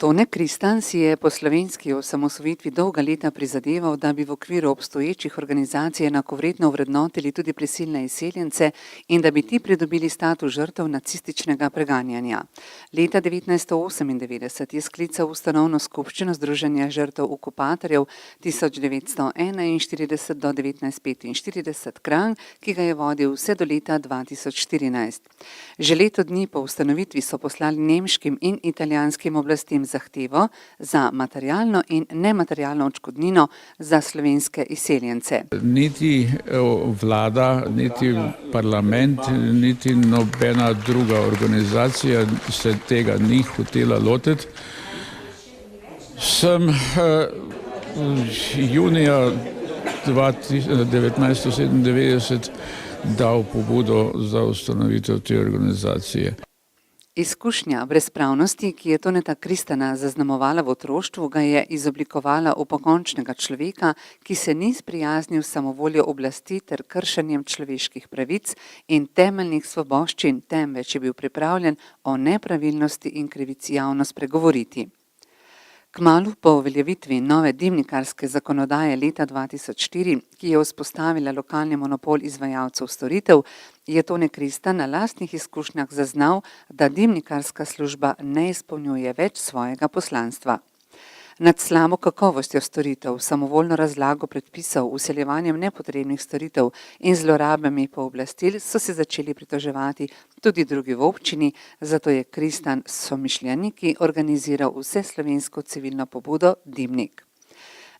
Tone Kristan si je po slovenski osamosvojitvi dolga leta prizadeval, da bi v okviru obstoječih organizacij enakovredno ovrednotili tudi prisilne izseljence in da bi ti pridobili status žrtev nacističnega preganjanja. Leta 1998 je sklical ustanovno skupščino Združenja žrtev okupatorjev 1941 do 1945 Kranj, ki ga je vodil vse do leta 2014. Že leto dni po ustanovitvi so poslali nemškim in italijanskim oblastem zahtevo za materialno in nematerialno odškodnino za slovenske izseljence. Niti vlada, niti parlament, niti nobena druga organizacija se tega ni hotela lotiti. Sem junija 1997 dal pobudo za ustanovitev te organizacije. Izkušnja brezpravnosti, ki je Toneta Kristana zaznamovala v otroštvu, ga je izoblikovala v pokončnega človeka, ki se ni sprijaznil s samovoljo oblasti ter kršenjem človeških pravic in temeljnih svoboščin, temveč je bil pripravljen o nepravilnosti in krivici javno spregovoriti. Kmalu po uveljavitvi nove dimnikarske zakonodaje leta 2004, ki je vzpostavila lokalni monopol izvajalcev storitev, je Tone Kristan na lastnih izkušnjah zaznal, da dimnikarska služba ne izpolnjuje več svojega poslanstva. Nad slabo kakovostjo storitev, samovoljno razlago predpisov, vseljevanjem nepotrebnih storitev in zlorabami pooblastil so se začeli pritoževati tudi drugi v občini, zato je Kristan s somišljeniki organiziral vseslovensko civilno pobudo Dimnik.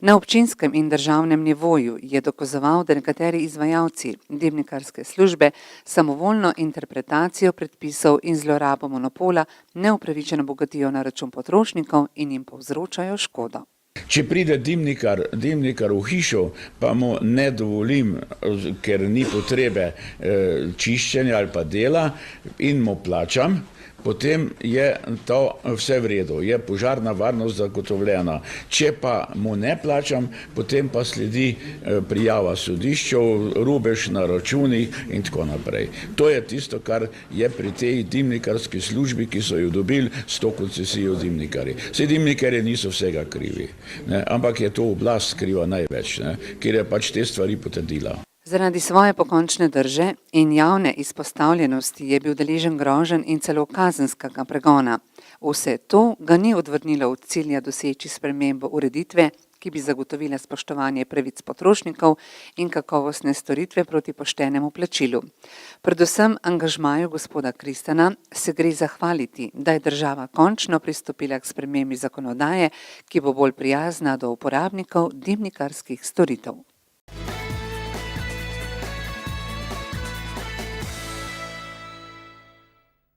Na občinskem in državnem nivoju je dokazoval, da nekateri izvajalci dimnikarske službe samovoljno interpretacijo predpisov in zlorabo monopola neupravičeno bogatijo na račun potrošnikov in jim povzročajo škodo. Če pride dimnikar v hišo, pa mu ne dovolim, ker ni potrebe čiščenja ali pa dela in mu plačam, potem je to vse v redu, je požarna varnost zagotovljena. Če pa mu ne plačam, potem pa sledi prijava sodišču, rubež na računih in tako naprej. To je tisto, kar je pri tej dimnikarski službi, ki so jo dobili s to koncesijo dimnikarji. Vsi dimnikarji niso vsega krivi, ampak je to oblast kriva največ, ker je pač te stvari potrdila. Zaradi svoje pokončne drže in javne izpostavljenosti je bil deležen groženj in celo kazenskega pregona. Vse to ga ni odvrnilo od cilja doseči spremembo ureditve, ki bi zagotovila spoštovanje pravic potrošnikov in kakovostne storitve proti poštenemu plačilu. Predvsem angažmaju gospoda Kristana se gre zahvaliti, da je država končno pristopila k spremembi zakonodaje, ki bo bolj prijazna do uporabnikov dimnikarskih storitev.